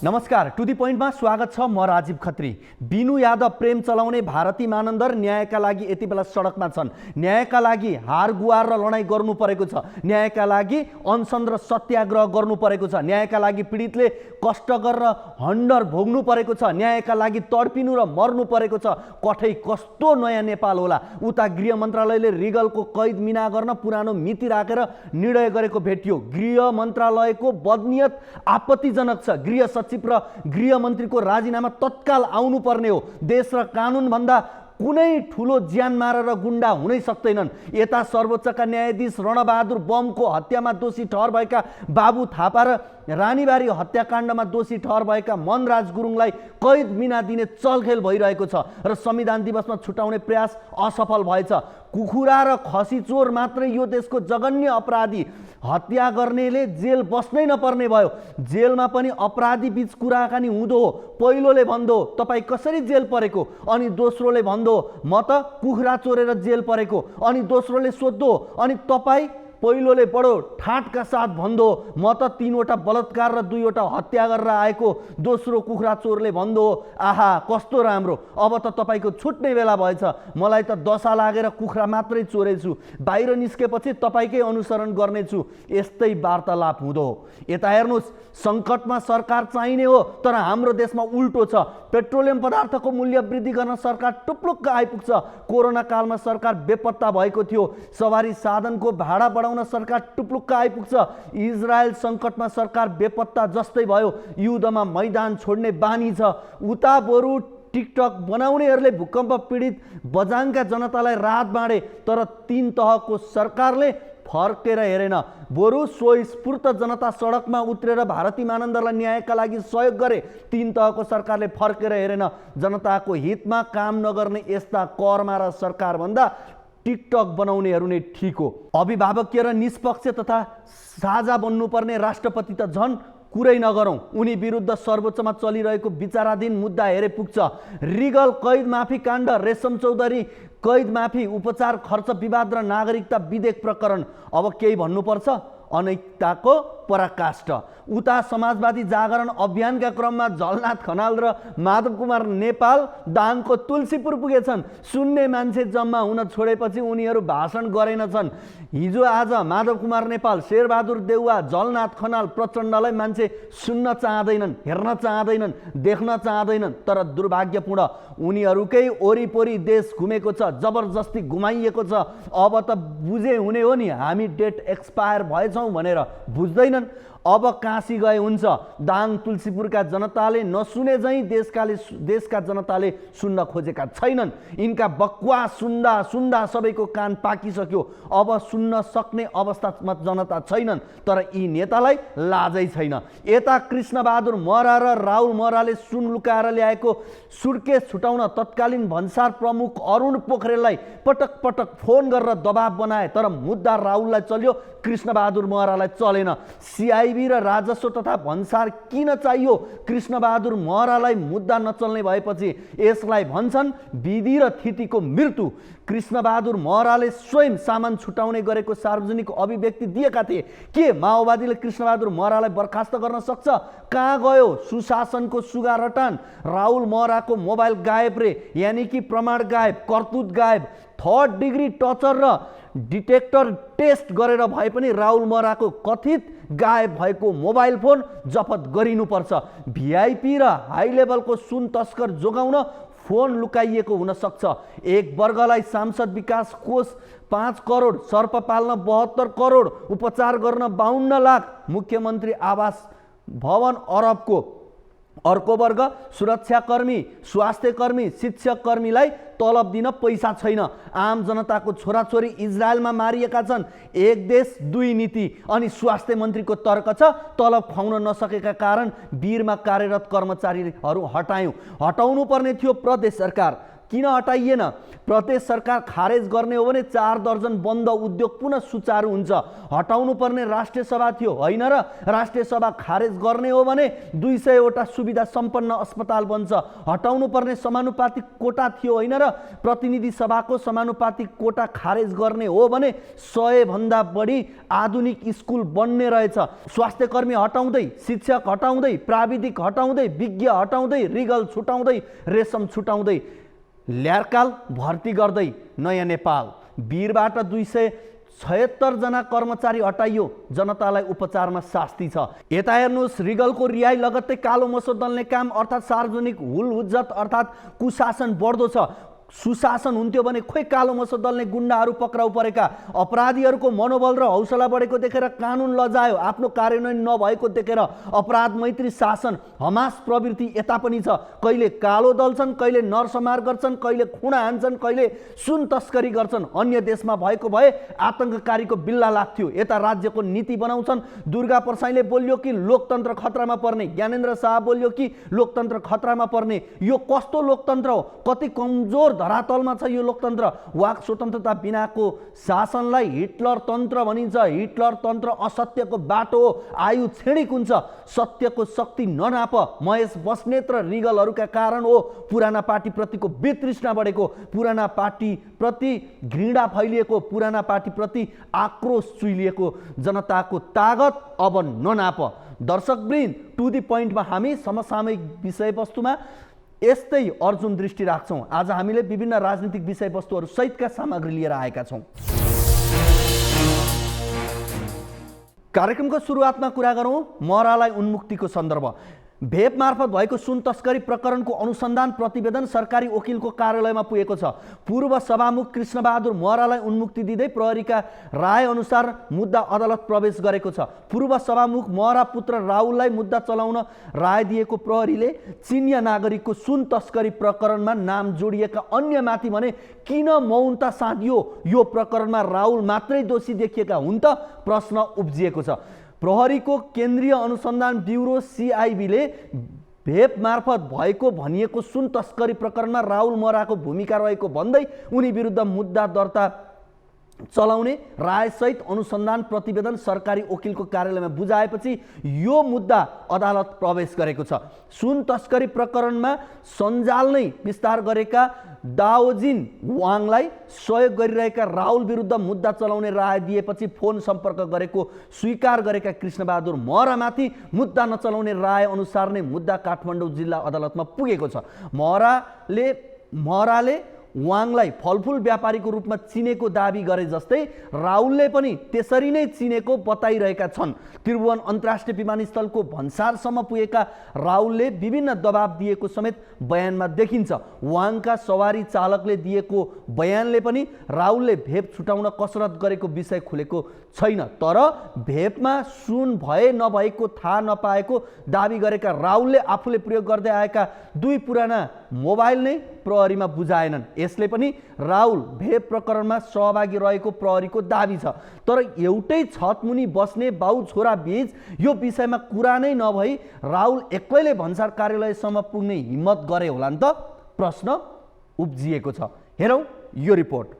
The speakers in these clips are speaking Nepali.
नमस्कार, टु दी पोइन्टमा स्वागत छ। म राजीव खत्री। बिनु यादव प्रेम चलाउने भारती मानन्दर न्यायका लागि यति बेला सडकमा छन्। न्यायका लागि हार गुहार र लडाईँ गर्नु परेको छ। न्यायका लागि अनसन र सत्याग्रह गर्नु परेको छ। न्यायका लागि पीडितले कष्टकर र हन्डर भोग्नु परेको छ। न्यायका लागि तडपिनु र मर्नु परेको छ। कठै कस्तो नयाँ नेपाल होला। उता गृह मन्त्रालयले रिगलको कैद मिना गर्न पुरानो मिति राखेर निर्णय गरेको भेटियो। गृह मन्त्रालयको बदनियत आपत्तिजनक छ। गृह सचिव र गृहमन्त्रीको राजीनामा तत्काल आउनुपर्ने हो। देश र कानुन भन्दा कुनै ठुलो ज्यान मारेर गुण्डा हुनै सक्दैनन्। यता सर्वोच्चका न्यायाधीश रणबहादुर बमको हत्यामा दोषी ठहर भएका बाबु थापा र रानीबारी हत्याकाण्डमा दोषी ठहर भएका मनराज गुरुङलाई कैद मिना दिने चलखेल भइरहेको छ र संविधान दिवसमा छुटाउने प्रयास असफल भएछ। कुखुरा र खसी चोर मात्रै यो देशको जघन्य अपराधी। हत्या गर्नेले जेल बस्नै नपर्ने भयो। जेलमा पनि अपराधी बीच कुराकानी हुँदो हो। पहिलोले भन्दो तपाईँ कसरी जेल परेको, अनि दोस्रोले भन्दो म त कुखुरा चोरेर जेल परेको, अनि दोस्रोले सोद्धो अनि तपाईँ पहिलोले बडो ठाटका साथ भन्दो म त 3वटा बलात्कार र 2वटा हत्या गरेर आएको। दोस्रो कुखुरा चोरले भन्दो आहा कस्तो राम्रो, अब त तपाईँको छुट्ने बेला भएछ। मलाई त दशा लागेर कुखुरा मात्रै चोरेछु, बाहिर निस्केपछि तपाईँकै अनुसरण गर्नेछु। यस्तै वार्तालाप हुँदो हो। यता हेर्नुहोस्, सङ्कटमा सरकार चाहिने हो, तर हाम्रो देशमा उल्टो छ। पेट्रोलियम पदार्थको मूल्य वृद्धि गर्न सरकार टुप्लुक्क आइपुग्छ। कोरोना कालमा सरकार बेपत्ता भएको थियो। सवारी साधनको भाडा बढाउन सरकार टुप्लुक्क आइपुग्छ। इजरायल सङ्कटमा सरकार बेपत्ता जस्तै भयो। युद्धमा मैदान छोड्ने बानी छ। उता बरु टिकटक बनाउनेहरूले भूकम्प पीडित बझाङका जनतालाई राहत बाँडे, तर 3 तहको सरकारले फर्केर हेरेन। बरु स्वस्फूर्त जनता सडकमा उत्रेर भारती मानन्दरलाई न्यायका लागि सहयोग गरे। 3 तहको सरकारले फर्केर हेरेन। जनताको हितमा काम नगर्ने यस्ता कर्मा र सरकार भन्दा टिकटक बनाउनेहरू नै ठिक हो। अभिभावकीय र निष्पक्ष तथा साझा बन्नुपर्ने राष्ट्रपति त झन् कुरै नगरौँ। उनी विरुद्ध सर्वोच्चमा चलिरहेको विचाराधीन मुद्दा हेरे पुग्छ। रिगल कैद माफी काण्ड, रेशम चौधरी कैद माफी, उपचार खर्च विवाद र नागरिकता विधेयक प्रकरण। अब केही भन्नुपर्छ? अनैतिकताको पराकाष्ठ। उता समाजवादी जागरण अभियानका क्रममा झलनाथ खनाल र माधव कुमार नेपाल दाङको तुलसीपुर पुगेछन्। सुन्ने मान्छे जम्मा हुन छोडेपछि उनीहरू भाषण गरेनछन्। हिजो आज माधव कुमार नेपाल, शेरबहादुर देउवा, झलनाथ खनाल प्रचण्डलाई मान्छे सुन्न चाहँदैनन्, हेर्न चाहँदैनन्, देख्न चाहँदैनन्। तर दुर्भाग्यपूर्ण उनीहरूकै वरिपरि देश घुमेको छ, जबरजस्ती घुमाइएको छ। अब त बुझे हुने हो नि, हामी डेट एक्सपायर भएछौँ भनेर। बुझ्दैनन्। अब काशी गए हुन्छ। दाङ तुलसीपुरका जनताले नसुने झैँ देशका जनताले सुन्न खोजेका छैनन्। यिनका बकवास सुन्दा सुन्दा सबैको कान पाकिसक्यो। अब सुन्न सक्ने अवस्थामा जनता छैनन्, तर यी नेतालाई लाजै छैन। यता कृष्णबहादुर महरा र राहुल महराले सुन लुकाएर ल्याएको सुर्केस छुटाउन तत्कालीन भन्सार प्रमुख अरुण पोखरेललाई पटक पटक फोन गरेर दबाब बनाए, तर मुद्दा राहुललाई चल्यो, कृष्णबहादुर महरालाई चलेन। सिआइबी र राजस्व तथा भन्सार किन चाहियो? कृष्णबहादुर महरालाई मुद्दा नचल्ने भएपछि यसलाई भन्छन् विधि र थितिको मृत्यु। कृष्णबहादुर महराले स्वयं सामान छुटाउने गरेको सार्वजनिक अभिव्यक्ति दिएका थिए। के माओवादीले कृष्णबहादुर महरालाई बर्खास्त गर्न सक्छ? कहाँ गयो सुशासनको सुगा रटान? राहुल महराको मोबाइल गायब रे, यानि कि प्रमाण गायब, करतुत गायब। 3rd डिग्री टर्चर र डिटेक्टर टेस्ट गरेर भए पनि राहुल महराको कथित गायब भएको मोबाइल फोन जफत गरिनुपर्छ। भिआइपी र हाई लेभलको सुन तस्कर जोगाउन फोन लुकाइएको हुन सक्छ। एक वर्गलाई सांसद विकास कोष 5 करोड, सर्प पाल्न 72 करोड, उपचार गर्न 52 लाख, मुख्यमन्त्री आवास भवन अरबको। अर्को वर्ग सुरक्षाकर्मी, स्वास्थ्यकर्मी, शिक्षककर्मीलाई तलब दिन पैसा छैन। आम जनताको छोराछोरी इजरायलमा मारिएका छन्। एक देश दुई नीति। अनि स्वास्थ्य मन्त्रीको तर्क छ तलब खुवाउन नसकेका कारण वीरमा कार्यरत कर्मचारीहरू हटाउनु पर्ने थियो प्रदेश सरकार। किन हटाइएन? प्रदेश सरकार खारेज गर्ने हो भने 4 दर्जन बन्द उद्योग पुनः सुचारू हुन्छ। हटाउनु पर्ने राष्ट्रिय सभा थियो होइन र? राष्ट्रिय सभा खारेज गर्ने हो भने 200 वटा सुविधा सम्पन्न अस्पताल बन्छ। हटाउनु पर्ने समानुपातिक कोटा थियो होइन र? प्रतिनिधि सभाको समानुपातिक कोटा खारेज गर्ने हो भने 100 भन्दा बढी आधुनिक स्कुल बन्ने रहेछ। स्वास्थ्य कर्मी हटाउँदै, शिक्षक हटाउँदै, प्राविधिक हटाउँदै, विज्ञ हटाउँदै, रिगल छुटाउँदै, रेशम छुटाउँदै, ल्यारकाल भर्ती गर्दै नयाँ नेपाल वीरबाट 276 जना कर्मचारी हटाइयो। जनतालाई उपचारमा शास्ति छ। यता हेर्नुहोस्, रिगलको रिहाई लगत्तै कालो मसो दल्ने काम अर्थात् सार्वजनिक हुल हुज्जत अर्थात् कुशासन बढ्दो छ। सुशासन हुन्थ्यो भने खोइ कालो मसो दल्ने गुण्डाहरू पक्राउ परेका। अपराधीहरूको मनोबल र हौसला बढेको देखेर कानुन लजायो, आफ्नो कार्यान्वयन नभएको देखेर अपराध मैत्री शासन हमास प्रवृत्ति यता पनि छ। कहिले कालो दल्छन्, कहिले नरसंहार गर्छन्, कहिले खुँडा हान्छन्, कहिले सुन तस्करी गर्छन्। अन्य देशमा भएको भए आतंककारीको बिल्ला लाग्थ्यो। यता राज्यको नीति बनाउँछन्। दुर्गा प्रसाईले बोल्यो कि लोकतन्त्र खतरामा पर्ने, ज्ञानेन्द्र शाह बोल्यो कि लोकतन्त्र खतरामा पर्ने। यो कस्तो लोकतन्त्र हो? कति कमजोर धरातलमा छ यो लोकतन्त्र। वाक स्वतन्त्रता बिनाको शासनलाई हिटलर तन्त्र भनिन्छ। हिटलर तन्त्र असत्यको बाटो हो, आयु क्षणिक हुन्छ। सत्यको शक्ति ननाप। महेश बस्नेत र रिगलहरूका कारण हो पुराना पार्टीप्रतिको वितृष्णा बढेको, पुराना पार्टीप्रति घृणा फैलिएको, पुराना पार्टीप्रति आक्रोश चुइलिएको। जनताको तागत अब ननाप। दर्शकवृन्द, टु द पोइन्टमा हामी समसामयिक विषयवस्तुमा यस्तै अर्जुन दृष्टि राख्छौँ। आज हामीले विभिन्न राजनीतिक विषयवस्तुहरू सहितका सामग्री लिएर आएका छौँ। कार्यक्रमको सुरुवातमा कुरा गरौँ महरालाई उन्मुक्तिको सन्दर्भ। भेप मार्फत भएको सुन तस्करी प्रकरणको अनुसन्धान प्रतिवेदन सरकारी वकिलको कार्यालयमा पुगेको छ। पूर्व सभामुख कृष्णबहादुर महरालाई उन्मुक्ति दिँदै प्रहरीका राय अनुसार मुद्दा अदालत प्रवेश गरेको छ। पूर्व सभामुख महरा पुत्र राहुललाई मुद्दा चलाउन राय दिएको प्रहरीले चिनिया नागरिकको सुन तस्करी प्रकरणमा नाम जोडिएका अन्यमाथि भने किन मौनता साधियो? यो प्रकरणमा राहुल मात्रै दोषी देखिएका हुन् त? प्रश्न उब्जिएको छ। प्रहरीको केन्द्रीय अनुसन्धान ब्युरो CIB ले भेप मार्फत भएको भनिएको सुन तस्करी प्रकरणमा राहुल महराको भूमिका रहेको भन्दै उनी विरुद्ध मुद्दा दर्ता चलाउने रायसहित अनुसन्धान प्रतिवेदन सरकारी वकिलको कार्यालयमा बुझाएपछि यो मुद्दा अदालत प्रवेश गरेको छ। सुन तस्करी प्रकरणमा सञ्जाल नै विस्तार गरेका दाओजिन वाङलाई सहयोग गरिरहेका राहुल विरुद्ध मुद्दा चलाउने राय दिएपछि फोन सम्पर्क गरेको स्वीकार गरेका कृष्णबहादुर महरामाथि मुद्दा नचलाउने राय अनुसार नै मुद्दा काठमाडौँ जिल्ला अदालतमा पुगेको छ। महराले वाङलाई फलफुल व्यापारीको रूपमा चिनेको दाबी गरे जस्तै राहुलले पनि त्यसरी नै चिनेको बताइरहेका छन्। त्रिभुवन अन्तर्राष्ट्रिय विमानस्थलको भन्सारसम्म पुगेका राहुलले विभिन्न दबाब दिएको समेत बयानमा देखिन्छ। वाङका सवारी चालकले दिएको बयानले पनि राहुलले भेप छुटाउन कसरत गरेको विषय खुलेको छैन। तर भेपमा सुन भए नभएको थाहा नपाएको दाबी गरेका राहुलले आफूले प्रयोग गर्दै आएका 2 पुराना मोबाइल नै प्रहरीमा बुझाएनन्। यसले पनि राहुल भेप प्रकरणमा सहभागी रहेको प्रहरीको दाबी छ। तर एउटै छतमुनि बस्ने बाउ छोरा बीच यो विषयमा कुरा नै नभई राहुल एक्लैले भन्सार कार्यालयसम्म पुग्ने हिम्मत गरे होला नि त? प्रश्न उब्जिएको छ। हेरौँ यो रिपोर्ट।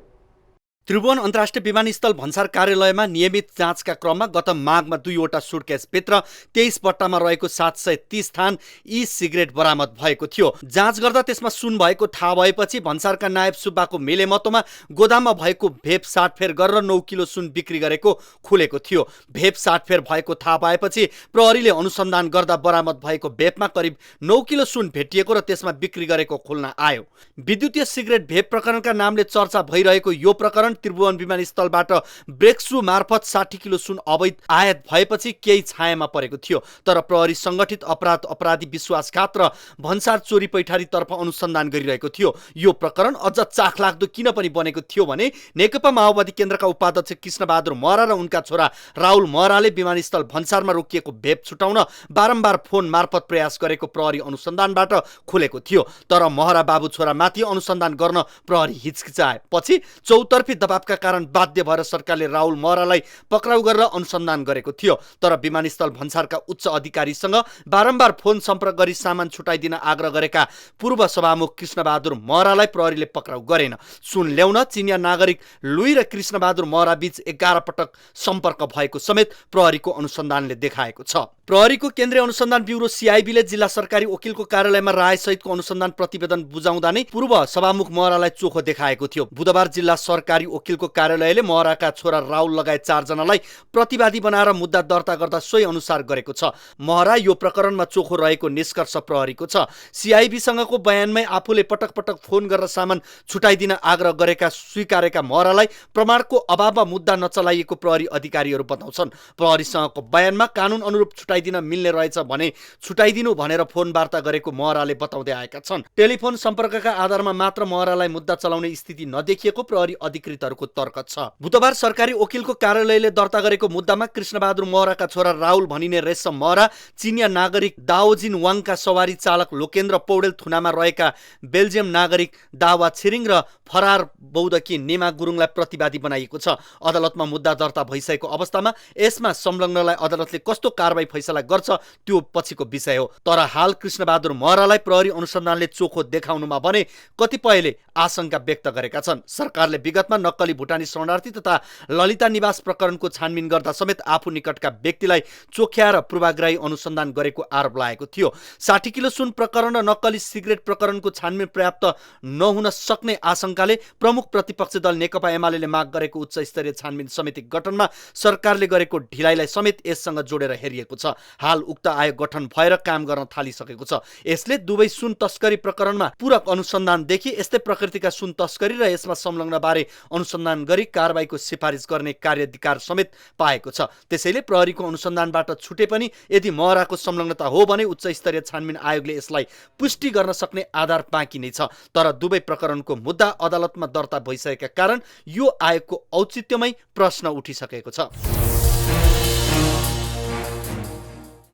त्रिभुवन अन्तर्राष्ट्रिय विमानस्थल भन्सार कार्यालयमा नियमित जाँचका क्रममा गत माघमा 2वटा सुटकेसभित्र 23 बट्टामा रहेको 730 थान ई सिगरेट बरामद भएको थियो। जाँच गर्दा त्यसमा सुन भएको थाहा भएपछि भन्सारका नायब सुब्बाको मेलेमतोमा गोदाममा भएको भेप साटफेर गरेर 9 किलो सुन बिक्री गरेको खुलेको थियो। भेप साटफेर भएको थाहा पाएपछि प्रहरीले अनुसन्धान गर्दा बरामद भएको भेपमा करिब 9 किलो सुन भेटिएको र त्यसमा बिक्री गरेको खुल्न आयो। विद्युतीय सिगरेट भेप प्रकरणका नामले चर्चा भइरहेको यो प्रकरण त्रिभुवन विमानस्थलबाट ब्रेक्सु मार्फत 60 किलो सुन अवैध आयात भएपछि केही छायामा परेको थियो। तर प्रहरी संगठित अपराध, अपराधी विश्वासघात र भन्सार चोरी पैठारी तर्फ अनुसन्धान गरिरहेको थियो। यो प्रकरण अझ चाखलाग्दो किन पनि बनेको थियो भने नेकपा माओवादी केन्द्रका उपाध्यक्ष कृष्णबहादुर महरा र उनका छोरा राहुल महराले विमानस्थल भन्सारमा रोकिएको भेप छुटाउन बारम्बार फोन मार्फत प्रयास गरेको प्रहरी अनुसन्धानबाट खुलेको थियो। तर महरा बाबु छोरा माथि अनुसन्धान गर्न प्रहरी हिचकिचाए। पछि चौतर्फी दबावका कारण बाध्य भएर सरकारले राहुल महरालाई पक्राउ गरेर अनुसन्धान गरेको थियो। तर विमानस्थल भन्सारका उच्च अधिकारीसँग बारम्बार फोन सम्पर्क गरी सामान छुटाइदिन आग्रह गरेका पूर्व सभामुख कृष्णबहादुर महरालाई प्रहरीले पक्राउ गरेन। सुन ल्याउन चिनिया नागरिक लुई र कृष्णबहादुर महरा बीच 11 पटक सम्पर्क भएको समेत प्रहरीको अनुसन्धानले देखाएको छ। प्रहरीको केन्द्रीय अनुसन्धान ब्युरो CIB ले जिल्ला सरकारी वकिलको कार्यालयमा रायसहितको अनुसन्धान प्रतिवेदन बुझाउँदा नै पूर्व सभामुख महरालाई चोखो देखाएको थियो। बुधबार जिल्ला सरकारी वकिलको कार्यालयले महराका छोरा राहुल लगायत 4 जनालाई प्रतिवादी बनाएर मुद्दा दर्ता गर्दा सोही अनुसार गरेको छ। महरा यो प्रकरणमा चोखो रहेको निष्कर्ष प्रहरीको छ। CIB सँगको बयानमै आफूले पटक पटक फोन गरेर सामान छुटाइदिन आग्रह गरेका स्वीकारेका महरालाई प्रमाणको अभावमा मुद्दा नचलाइएको प्रहरी अधिकारीहरू बताउँछन्। प्रहरीसँगको बयानमा कानुन अनुरूप छुटाइदिन मिल्ने रहेछ भने छुटाइदिनु भनेर फोन वार्ता गरेको महराले बताउँदै आएका छन्। टेलिफोन सम्पर्कका आधारमा मात्र महरालाई मुद्दा चलाउने स्थिति नदेखिएको प्रहरी अधिकृतहरूको तर्क छ। बुधबार सरकारी वकिलको कार्यालयले दर्ता गरेको मुद्दामा कृष्णबहादुर महराका छोरा राहुल भनिने रेशम महरा, चिनिया नागरिक दाओजिन वाङका सवारी चालक लोकेन्द्र पौडेल थुनामा रहेका बेल्जियम नागरिक दावा छिरिङ र फरार बौद्धकी नेमा गुरुङलाई प्रतिवादी बनाइएको छ। अदालतमा मुद्दा दर्ता भइसकेको अवस्थामा यसमा संलग्नलाई अदालतले कस्तो कारबाही फैसला गर्छ त्यो पछिको विषय हो। तर हाल कृष्णबहादुर महरालाई प्रहरी अनुसन्धानले चोखो देखाउनुमा भने कतिपयले आशंका व्यक्त गरेका छन्। सरकारले विगतमा नक्कली भुटानी शरणार्थी तथा ललिता निवास प्रकरणको छानबिन गर्दा समेत आफू निकटका व्यक्तिलाई चोख्याएर पूर्वाग्रही अनुसन्धान गरेको आरोप लागेको थियो। 60 किलो सुन प्रकरण र नक्कली सिगरेट प्रकरणको छानबिन पर्याप्त नहुन सक्ने आशंकाले प्रमुख प्रतिपक्षी दल नेकपा एमाले माग गरेको उच्च स्तरीय छानबिन समिति गठनमा सरकारले गरेको ढिलाइलाई समेत यससँग जोडेर हेरिएको छ। हाल उक्त आयोग गठन भएर काम गर्न थालिसकेको छ। यसले दुवै सुन तस्करी प्रकरणमा पूरक अनुसन्धानदेखि यस्तै प्रकृतिका सुन तस्करी र यसमा संलग्न बारे अनुसन्धान गरी कारबाहीको सिफारिस गर्ने कार्याधिकार समेत पाएको छ। त्यसैले प्रहरीको अनुसन्धानबाट छुटे पनि यदि महराको संलग्नता हो भने उच्च स्तरीय छानबिन आयोगले यसलाई पुष्टि गर्न सक्ने आधार बाँकी नै छ। तर दुवै प्रकरणको मुद्दा अदालतमा दर्ता भइसकेका कारण यो आयोगको औचित्यमै प्रश्न उठिसकेको छ।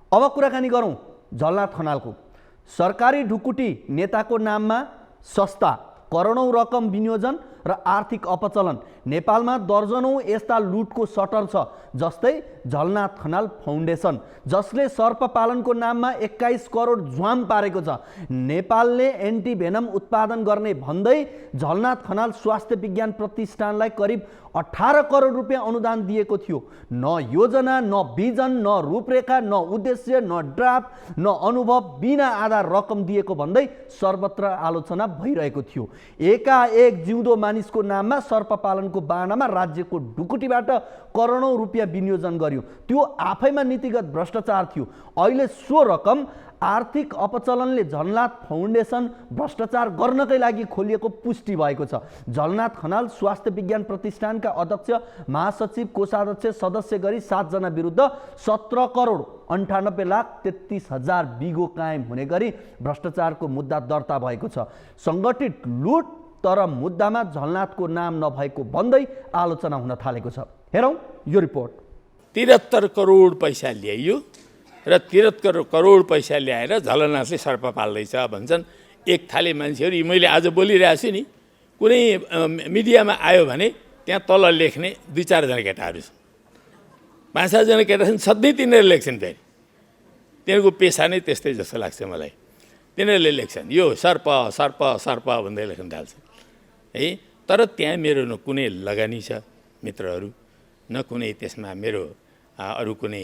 अब कुराकानी गरौँ झलनाथ खनालको। सरकारी ढुकुटी नेताको नाममा सस्ता करोडौं रकम विनियोजन र आर्थिक अपचलन। नेपालमा दर्जनौं यस्ता लुटको सटर छ, जस्तै झलनाथ खनाल फाउन्डेसन, जसले सर्प पालनको नाममा 21 करोड झ्वाम पारेको छ। नेपालले एन्टी भेनम उत्पादन गर्ने भन्दै झलनाथ खनाल स्वास्थ्य विज्ञान प्रतिष्ठानलाई करिब 18 करोड रुपियाँ अनुदान दिएको थियो। न योजना, न विजन, न रूपरेखा, न उद्देश्य, न ड्राफ्ट, न अनुभव, बिना आधार रकम दिएको भन्दै सर्वत्र आलोचना भइरहेको थियो। एकाएक जिउँदो मानिसको नाममा सर्प पालनको बाहनामा राज्यको ढुकुटीबाट करोडौं रुपियाँ विनियोजन गर्यो। त्यो आफैमा नीतिगत भ्रष्टाचार थियो। अहिले सो रकम आर्थिक अपचलनले झलनाथ फाउन्डेसन भ्रष्टाचार गर्नकै लागि खोलिएको पुष्टि भएको छ। झलनाथ खनाल स्वास्थ्य विज्ञान प्रतिष्ठानका अध्यक्ष, महासचिव, कोषाध्यक्ष, सदस्य गरी 7 जना विरुद्ध 17 करोड 98 लाख 33 हजार बिगो कायम हुने गरी भ्रष्टाचारको मुद्दा दर्ता भएको छ। सङ्गठित लुट, तर मुद्दामा झलनाथको नाम नभएको भन्दै आलोचना हुन थालेको छ। हेरौँ यो रिपोर्ट। 73 करोड पैसा ल्याइयो र 73 करोड पैसा ल्याएर झलनाथले सर्प पाल्दैछ भन्छन्। एक थाले मान्छेहरू, मैले आज बोलिरहेको छु नि, कुनै मिडियामा आयो भने त्यहाँ तल लेख्ने 2-4 जना केटाहरू छन्, 5-7 जना केटा छन्, सधैँ तिनीहरू लेख्छन्। फेरि तिनीहरूको पेसा नै त्यस्तै जस्तो लाग्छ मलाई। तिनीहरूले लेख्छन् यो सर्प सर्प सर्प भन्दै लेख्न थाल्छन् है। तर त्यहाँ मेरो न कुनै लगानी छ मित्रहरू, न कुनै त्यसमा मेरो अरू कुनै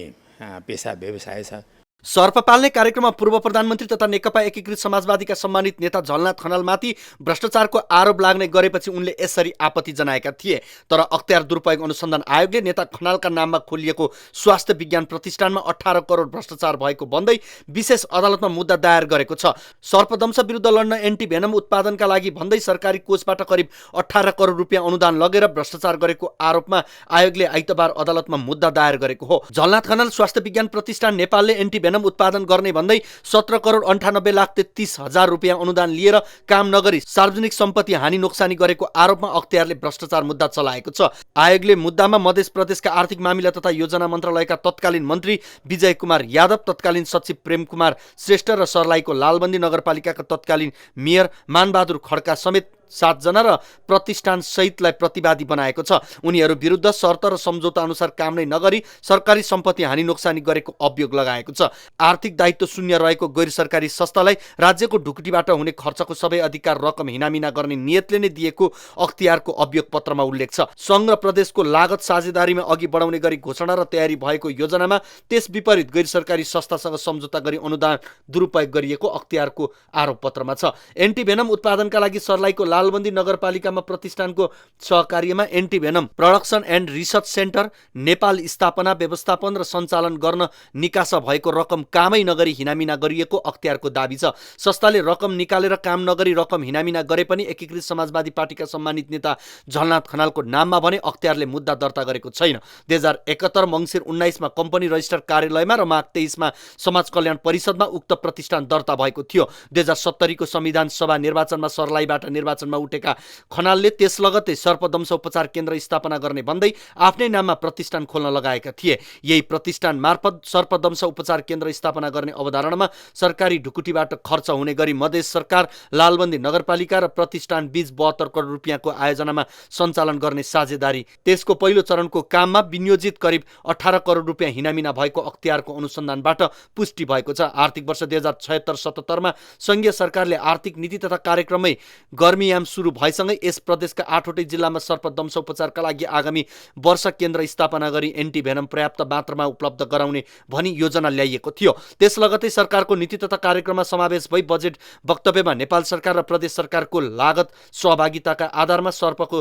पेसा व्यवसाय छ। सर्प पाल्ने कार्यक्रममा पूर्व प्रधानमन्त्री तथा नेकपा एकीकृत समाजवादीका सम्मानित नेता झलनाथ खनालमाथि भ्रष्टाचारको आरोप लाग्ने गरेपछि उनले यसरी आपत्ति जनाएका थिए। तर अख्तियार दुरुपयोग अनुसन्धान आयोगले नेता खनालका नाममा खोलिएको स्वास्थ्य विज्ञान प्रतिष्ठानमा 18 करोड भ्रष्टाचार भएको भन्दै विशेष अदालतमा मुद्दा दायर गरेको छ। सर्पदंश विरुद्ध लड्न एन्टी भेनम उत्पादनका लागि भन्दै सरकारी कोषबाट करिब 18 करोड रुपियाँ अनुदान लगेर भ्रष्टाचार गरेको आरोपमा आयोगले आइतबार अदालतमा मुद्दा दायर गरेको हो। झलनाथ खनाल स्वास्थ्य विज्ञान प्रतिष्ठान नेपालले एन्टी भेनम उत्पादन गर्ने भन्दै 17 करोड 98 लाख 33 हजार रुपियाँ अनुदान लिएर काम नगरी सार्वजनिक सम्पत्ति हानि नोक्सानी गरेको आरोपमा अख्तियारले भ्रष्टाचार मुद्दा चलाएको छ। आयोगले मुद्दामा मध्य प्रदेशका आर्थिक मामिला तथा योजना मन्त्रालयका तत्कालीन मन्त्री विजय कुमार यादव, तत्कालीन सचिव प्रेम कुमार श्रेष्ठ र सर्लाहीको लालबन्दी नगरपालिकाका तत्कालीन मेयर मानबहादुर खड्का समेत 7 जना र प्रतिष्ठान सहितलाई प्रतिवादी बनाएको छ। उनीहरू विरुद्ध शर्त र सम्झौता अनुसार काम नै नगरी सरकारी सम्पत्ति हानि नोक्सानी गरेको अभियोग लगाएको छ। आर्थिक दायित्व शून्य रहेको गैर सरकारी संस्थालाई राज्यको ढुकुटीबाट हुने खर्चको सबै अधिकार रकम हिनामिना गर्ने नियतले नै दिएको अख्तियारको अभियोग पत्रमा उल्लेख छ। सङ्घ र प्रदेशको लागत साझेदारीमा अघि बढाउने गरी घोषणा र तयारी भएको योजनामा त्यस विपरीत गैर सरकारी संस्थासँग सम्झौता गरी अनुदान दुरुपयोग गरिएको अख्तियारको आरोप पत्रमा छ। एन्टिभेनम उत्पादनका लागि सर्लाहीको लालबन्दी नगरपालिकामा प्रतिष्ठानको सहकार्यमा antivenom production and research centre Nepal स्थापना व्यवस्थापन र सञ्चालन गर्न निकासा भएको रकम कामै नगरी हिनामिना गरिएको अख्तियारको दाबी छ। संस्थाले रकम निकालेर काम नगरी रकम हिनामिना गरे पनि एकीकृत समाजवादी पार्टीका सम्मानित नेता झलनाथ खनालको नाममा भने अख्तियारले मुद्दा दर्ता गरेको छैन। 2071 मङ्सिर 19 मा कम्पनी रजिस्ट्रार कार्यालयमा र माघ 23 मा समाज कल्याण परिषदमा उक्त प्रतिष्ठान दर्ता भएको थियो। 2070 को संविधान सभा निर्वाचनमा सर्लाहीबाट निर्वाचनमा उठेका खनालले त्यस लगत्तै सर्पदंश उपचार केन्द्र स्थापना गर्ने भन्दै आफ्नै नाममा प्रतिष्ठान खोल्न लगाएका थिए। यही प्रतिष्ठान मार्फत सर्पदंश उपचार केन्द्र स्थापना गर्ने अवधारणामा सरकारी ढुकुटीबाट खर्च हुने गरी मधेस सरकार, लालबन्दी नगरपालिका र प्रतिष्ठान बीच 72 करोड रुपियाँको आयोजनामा सञ्चालन गर्ने साझेदारी त्यसको पहिलो चरणको काममा विनियोजित करिब 18 करोड रुपियाँ हिनामिना भएको अख्तियारको अनुसन्धानबाट पुष्टि भएको छ। आर्थिक वर्ष 2076-77 मा संघीय सरकारले आर्थिक नीति तथा कार्यक्रममै गर्मीयाम सुरु भएसँगै यस प्रदेशका 8वटै जिल्लामा सर्पदंश उपचारका लागि आगामी वर्ष केन्द्र स्थापना गरी एन्टिभेनम पर्याप्त मात्रामा उपलब्ध गराउने भनी योजना ल्याइएको थियो। त्यस लगतै सरकारको नीति तथा कार्यक्रममा समावेश भई बजेट वक्तव्यमा नेपाल सरकार र प्रदेश सरकारको लागत सहभागिताका आधारमा सर्पको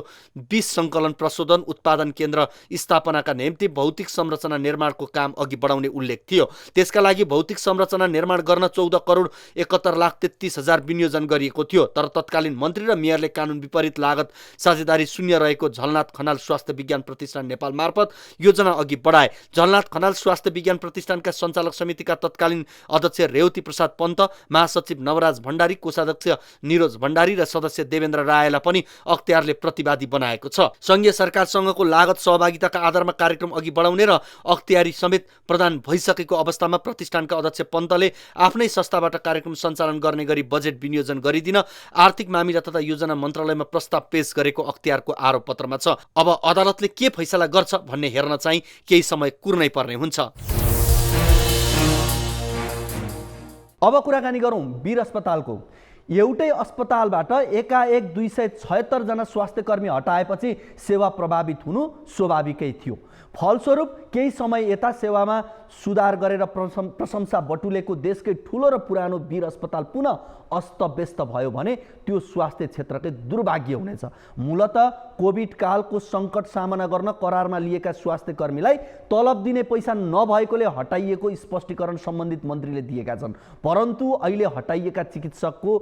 विष सङ्कलन प्रशोधन उत्पादन केन्द्र स्थापनाका निम्ति भौतिक संरचना निर्माणको काम अघि बढाउने उल्लेख थियो। त्यसका लागि भौतिक संरचना निर्माण गर्न 14 करोड 71 लाख 33 हजार विनियोजन गरिएको थियो। तर तत्कालीन मन्त्री र मेयरले कानुन विपरीत लागत साझेदारी शून्य रहेको झलनाथ खनाल स्वास्थ्य विज्ञान प्रतिष्ठान नेपाल मार्फत योजना अघि बढाए। झलनाथ खनाल स्वास्थ्य विज्ञान प्रतिष्ठानका सञ्चालक समितिका तत्कालीन अध्यक्ष रेवती प्रसाद पन्त, महासचिव नवराज भण्डारी, कोषाध्यक्ष निरोज भण्डारी र सदस्य देवेन्द्र रायलाई पनि अख्तियारले प्रतिवादी बनाएको छ। संघीय सरकारसँगको लागत सहभागिताका आधारमा कार्यक्रम अघि बढाउने र अख्तियारी समेत प्रदान भइसकेको अवस्थामा प्रतिष्ठानका अध्यक्ष पन्तले आफ्नै संस्थाबाट कार्यक्रम सञ्चालन गर्ने गरी बजेट विनियोजन गरिदिन आर्थिक मामिला तथा योजना मन्त्रालयमा प्रस्ताव पेश गरेको अख्तियारको आरोप पत्रमा छ। अब अदालतले के फैसला गर्छ भन्ने हेर्न चाहिँ केही समय कुर्नै पर्ने हुन्छ। अब कुराकानी गरौँ वीर अस्पतालको। एउटै अस्पतालबाट एकाएक 276 जना स्वास्थ्यकर्मी हटाएपछि सेवा प्रभावित हुनु स्वाभाविकै थियो। फलस्वरूप केही समय यता सेवामा सुधार गरेर प्रशंसा बटुलेको देशकै ठुलो र पुरानो वीर अस्पताल पुनः अस्तव्यस्त भयो भने त्यो स्वास्थ्य क्षेत्रकै दुर्भाग्य हुनेछ। मूलतः कोभिड कालको सङ्कट सामना गर्न करारमा लिएका स्वास्थ्यकर्मीलाई तलब दिने पैसा नभएकोले हटाइएको स्पष्टीकरण सम्बन्धित मन्त्रीले दिएका छन्। परन्तु अहिले हटाइएका चिकित्सकको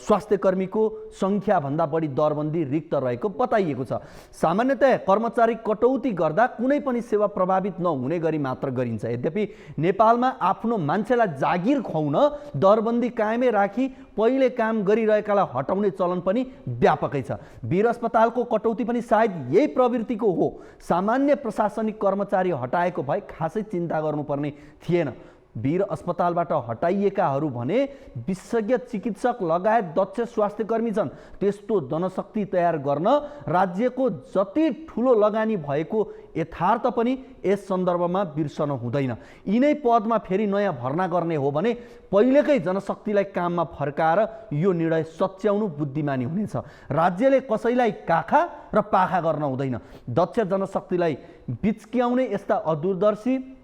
स्वास्थ्यकर्मीको सङ्ख्याभन्दा बढी दरबन्दी रिक्त रहेको बताइएको छ। सामान्यतया कर्मचारी कटौती गर्दा कुनै पनि सेवा प्रभावित नहुने गरी मात्र गरिन्छ। यद्यपि नेपालमा आफ्नो मान्छेलाई जागिर खुवाउन दरबन्दी कायमै राखी पहिले काम गरिरहेकालाई हटाउने चलन पनि व्यापकै छ। वीर अस्पतालको कटौती पनि सायद यही प्रवृत्तिको हो। सामान्य प्रशासनिक कर्मचारी हटाएको भए खासै चिन्ता गर्नुपर्ने थिएन। वीर अस्पतालबाट हटाइएकाहरू भने विशेषज्ञ चिकित्सक लगायत दक्ष स्वास्थ्यकर्मी छन्। त्यस्तो जनशक्ति तयार गर्न राज्यको जति ठुलो लगानी भएको यथार्थ पनि यस सन्दर्भमा बिर्सन हुँदैन। यिनै पदमा फेरि नयाँ भर्ना गर्ने हो भने पहिलेकै जनशक्तिलाई काममा फर्काएर यो निर्णय सच्याउनु बुद्धिमानी हुनेछ। राज्यले कसैलाई काखा र पाखा गर्न हुँदैन। दक्ष जनशक्तिलाई बिच्क्याउने यस्ता अदूरदर्शी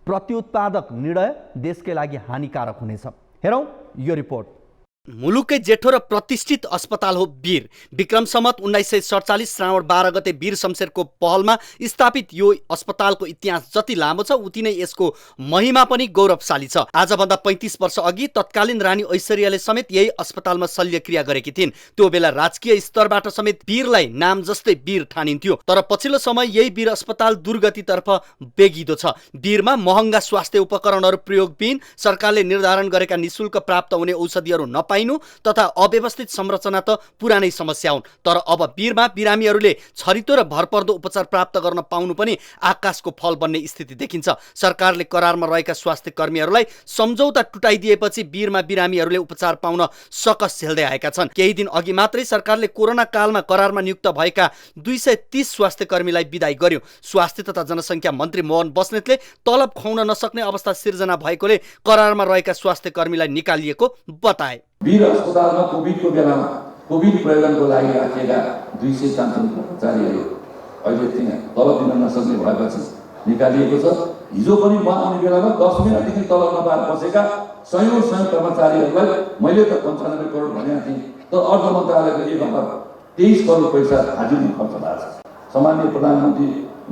प्रत्युत्पादक निर्णय देशकै लागि हानिकारक हुनेछ। हेरौँ यो रिपोर्ट। मुलुककै जेठो र प्रतिष्ठित अस्पताल हो वीर। विक्रम सम्वत 1947 श्रावण 12 गते वीर शमशेरको पहलमा स्थापित यो अस्पतालको इतिहास जति लामो छ उति नै यसको महिमा पनि गौरवशाली छ। आजभन्दा 35 वर्ष अघि तत्कालीन रानी ऐश्वर्याले समेत यही अस्पतालमा शल्यक्रिया गरेकी थिइन्। त्यो बेला राजकीय स्तरबाट समेत वीरलाई नाम जस्तै वीर ठानिन्थ्यो। तर पछिल्लो समय यही वीर अस्पताल दुर्गतितर्फ बेगिदो छ। वीरमा महँगा स्वास्थ्य उपकरणहरू प्रयोगविहीन, सरकारले निर्धारण गरेका निशुल्क प्राप्त हुने औषधिहरू नपाइनु तथा अव्यवस्थित संरचना त पुरानै समस्या हुन्, तर अब वीरमा बिरामीहरूले छरितो र भरपर्दो उपचार प्राप्त गर्न पाउनु पनि आकाशको फल बन्ने स्थिति देखिन्छ। सरकारले करारमा रहेका स्वास्थ्य कर्मीहरूलाई सम्झौता टुटाइदिएपछि वीरमा बिरामीहरूले उपचार पाउन सकस झेल्दै आएका छन्। केही दिन अघि मात्रै सरकारले कोरोना कालमा करारमा नियुक्त भएका 230 स्वास्थ्य कर्मीलाई बिदाई गर्यो। स्वास्थ्य तथा जनसङ्ख्या मन्त्री मोहन बस्नेतले तलब खुवाउन नसक्ने अवस्था सिर्जना भएकोले करारमा रहेका स्वास्थ्य कर्मीलाई निकालिएको बताए। वीर अस्पतालमा कोभिडको बेलामा कोभिड प्रयोजनको लागि राखिएका 200 कर्मचारीहरू अहिले त्यहाँ तलब दिन नसक्ने भएपछि निकालिएको छ। हिजो पनि म आउने बेलामा 10 महिनादेखि तलब नपाएर बसेका सयौं कर्मचारीहरूलाई मैले त 95 करोड भनेको थिएँ, तर अर्थ मन्त्रालयको 1,23 करोड पैसा हाजिरमा खर्च भएको छ। सामान्य प्रधानमन्त्री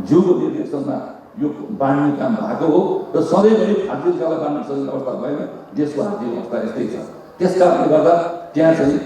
ज्यूको निर्देशनमा यो बाँड्ने काम भएको हो र सधैँभरि फाजिलकालाई बाँड्न सक्ने अवस्था भएन। देशको आर्थिक अवस्था यस्तै छ। त्यस कारणले गर्दा त्यहाँ चाहिँ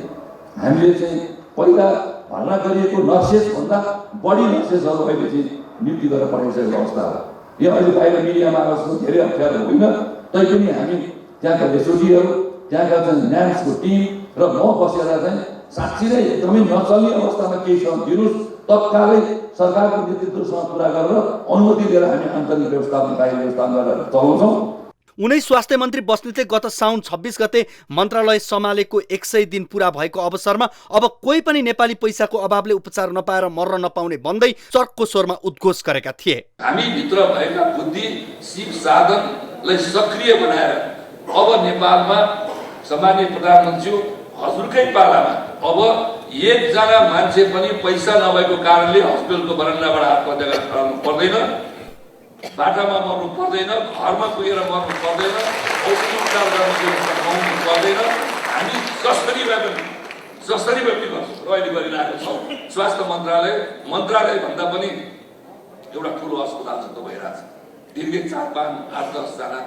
हामीले चाहिँ पहिला भर्ना गरिएको नर्सेसभन्दा बढी नर्सेसहरू अहिले चाहिँ नियुक्ति गरेर पठाइसकेको अवस्था हो। यो अहिले बाहिर मिडियामा आएको धेरै अप्ठ्यारो होइन, तैपनि हामी त्यहाँका एसओजीहरू, त्यहाँका चाहिँ न्याम्सको टिम र म बसेर चाहिँ साँच्ची नै एकदमै नचल्ने अवस्थामा केही छ दिनुहोस्, तत्कालै सरकारको नेतृत्वसँग कुरा गरेर अनुमति लिएर हामी आन्तरिक व्यवस्थापन बाहिर व्यवस्थापन गरेर चलाउँछौँ। उनै स्वास्थ्य मन्त्री बस्नेतले गत साउन 26 गते मन्त्रालय सम्हालेको 100 दिन पूरा भएको अवसरमा अब कोही पनि नेपाली पैसाको अभावले उपचार नपाएर मर्न नपाउने भन्दै चर्को स्वरमा उद्घोष गरेका थिए। हामी भित्र भएका बुद्धि सिप साधनलाई सक्रिय बनाएर अब नेपालमा सामान्य प्रधानमन्त्री हजुरकै पालामा अब एकजना मान्छे पनि पैसा नभएको कारणले हस्पिटलको बरन्डाबाट आत्महत्या गरेर खराउनु पर्दैन, बाटामा मर्नु पर्दैन, घरमा पुगेर मर्नु पर्दैन, औषधि उपचार गर्नु पर्दैन। हामी सस्तरी भए पनि गर्छौँ र अहिले गरिरहेको छौँ। स्वास्थ्य मन्त्रालय भन्दा पनि एउटा ठुलो अस्पताल जस्तो भइरहेको छ। दिनकै 4, 5, 8, 10 जना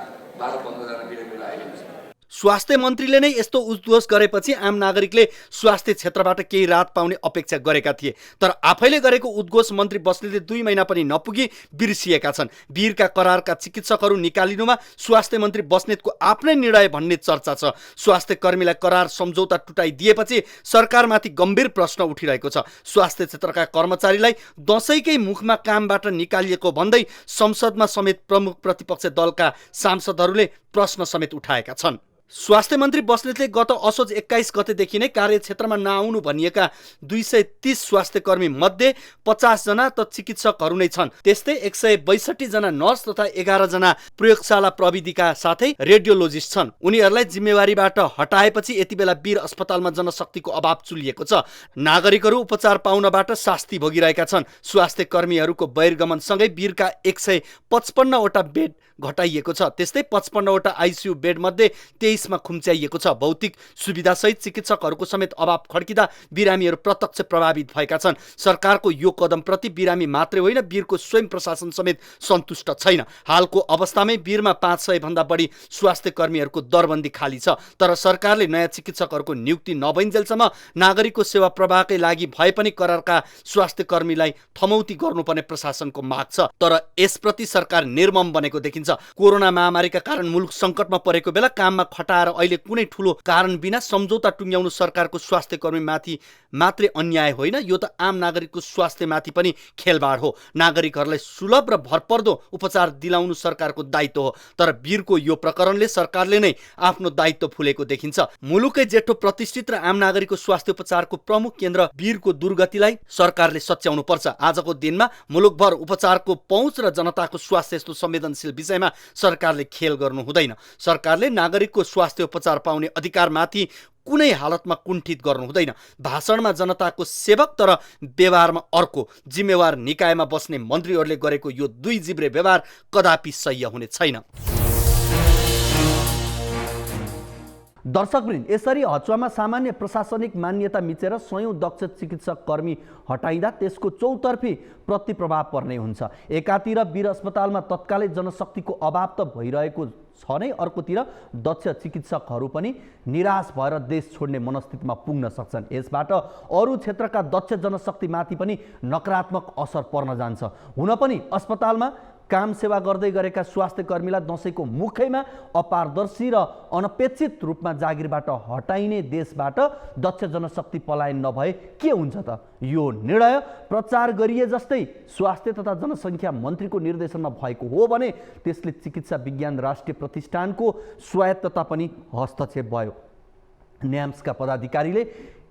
12-15 जना बिरामीहरू आइरहेको छ। स्वास्थ्य मन्त्रीले नै यस्तो उद्घोष गरेपछि आम नागरिकले स्वास्थ्य क्षेत्रबाट केही राहत पाउने अपेक्षा गरेका थिए, तर आफैले गरेको उद्घोष मन्त्री बस्नेतले 2 महिना पनि नपुगी बिर्सिएका छन्। वीरका करारका चिकित्सकहरू निकालिनुमा स्वास्थ्य मन्त्री बस्नेतको आफ्नै निर्णय भन्ने चर्चा छ। स्वास्थ्य कर्मीलाई करार सम्झौता टुटाइदिएपछि सरकारमाथि गम्भीर प्रश्न उठिरहेको छ। स्वास्थ्य क्षेत्रका कर्मचारीलाई दशैंकै मुखमा कामबाट निकालिएको भन्दै संसदमा समेत प्रमुख प्रतिपक्ष दलका सांसदहरूले प्रश्न समेत उठाएका छन्। स्वास्थ्य मन्त्री बस्नेतले गत असोज 21 गतेदेखि नै कार्यक्षेत्रमा नआउनु भनिएका 230 स्वास्थ्य कर्मी मध्ये 50 जना त चिकित्सकहरू नै छन्। त्यस्तै 162 जना नर्स तथा 11 जना प्रयोगशाला प्रविधिका साथै रेडियोलोजिस्ट छन्। उनीहरूलाई जिम्मेवारीबाट हटाएपछि यति बेला वीर अस्पतालमा जनशक्तिको अभाव चुलिएको छ। नागरिकहरू उपचार पाउनबाट शास्ति भोगिरहेका छन्। स्वास्थ्य कर्मीहरूको बहिर्गमनसँगै वीरका 155 वटा बेड घटाइएको छ। त्यस्तै 55 वटा आइसियु बेड मध्ये 23 मा खुम्च्याइएको छ। भौतिक सुविधासहित चिकित्सकहरूको समेत अभाव खड्किँदा बिरामीहरू प्रत्यक्ष प्रभावित भएका छन्। सरकारको यो कदमप्रति बिरामी मात्रै होइन, वीरको स्वयं प्रशासन समेत सन्तुष्ट छैन। हालको अवस्थामै वीरमा 500 भन्दा बढी स्वास्थ्य कर्मीहरूको दरबन्दी खाली छ, तर सरकारले नयाँ चिकित्सकहरूको नियुक्ति नभइन्जेलसम्म नागरिकको सेवा प्रवाहकै लागि भए पनि करारका स्वास्थ्य कर्मीलाई थमौती गर्नुपर्ने प्रशासनको माग छ, तर यसप्रति सरकार निर्मम बनेको देखिन्छ। कोरोना महामारीका कारण मुलुक सङ्कटमा परेको बेला काममा खटाएर अहिले कुनै ठूलो कारण बिना सम्झौता टुङ्ग्याउनु सरकारको स्वास्थ्य कर्मीमाथि मात्रै अन्याय होइन, यो त आम नागरिकको स्वास्थ्यमाथि पनि खेलबाड हो। नागरिकहरूलाई सुलभ र भरपर्दो उपचार दिलाउनु सरकारको दायित्व हो, तर वीरको यो प्रकरणले सरकारले नै आफ्नो दायित्व फुलेको देखिन्छ। मुलुकै जेठो प्रतिष्ठित र आम नागरिकको स्वास्थ्य उपचारको प्रमुख केन्द्र वीरको दुर्गतिलाई सरकारले सच्याउनु पर्छ। आजको दिनमा मुलुकभर उपचारको पहुँच र जनताको स्वास्थ्य यस्तो संवेदनशील विषयमा सरकारले खेल गर्नु हुँदैन। सरकारले नागरिकको स्वास्थ्य उपचार पाउने अधिकारमाथि कुनै हालतमा कुण्ठित गर्नु हुँदैन। भाषणमा जनताको सेवक तर व्यवहारमा अर्को। जिम्मेवार निकायमा बस्ने मन्त्रीहरूले गरेको यो 2 जिब्रे व्यवहार कदापि सह्य हुने छैन। दर्शकवृन्द, यसरी हचुवामा सामान्य प्रशासनिक मान्यता मिचेर स्वयं दक्ष चिकित्सक कर्मी हटाइँदा त्यसको चौतर्फी प्रतिप्रभाव पर्ने हुन्छ। एकातिर वीर अस्पतालमा तत्कालै जनशक्तिको अभाव त भइरहेको छ नै, अर्कोतिर दक्ष चिकित्सकहरू पनि निराश भएर देश छोड्ने मनस्थितिमा पुग्न सक्छन्। यसबाट अरू क्षेत्रका दक्ष जनशक्तिमाथि पनि नकारात्मक असर पर्न जान्छ। हुन पनि अस्पतालमा काम सेवा गर्दै गरेका स्वास्थ्य कर्मीलाई दसैँको मुखैमा अपारदर्शी र अनपेक्षित रूपमा जागिरबाट हटाइने देशबाट दक्ष जनशक्ति पलायन नभए के हुन्छ त? यो निर्णय प्रचार गरिए जस्तै स्वास्थ्य तथा जनसङ्ख्या मन्त्रीको निर्देशनमा भएको हो भने त्यसले चिकित्सा विज्ञान राष्ट्रिय प्रतिष्ठानको स्वायत्तता पनि हस्तक्षेप भयो। न्याम्सका पदाधिकारीले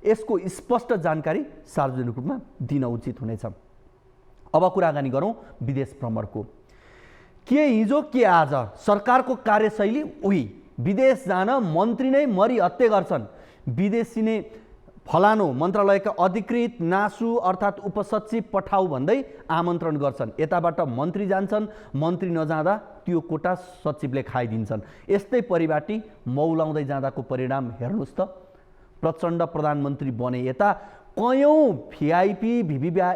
यसको स्पष्ट जानकारी सार्वजनिक रूपमा दिन उचित हुनेछ। अब कुराकानी गरौँ विदेश भ्रमणको। के हिजो के आज सरकारको कार्यशैली उही, विदेश जान मन्त्री नै मरि हत्या गर्छन्। विदेशी नै फलानु मन्त्रालयका अधिकृत नासु अर्थात् उपसचिव पठाऊ भन्दै आमन्त्रण गर्छन्। यताबाट मन्त्री जान्छन्, मन्त्री नजाँदा त्यो कोटा सचिवले खाइदिन्छन्। यस्तै परिपाटी मौलाउँदै जाँदाको परिणाम हेर्नुहोस् त। प्रचण्ड प्रधानमन्त्री बने यता कयौँ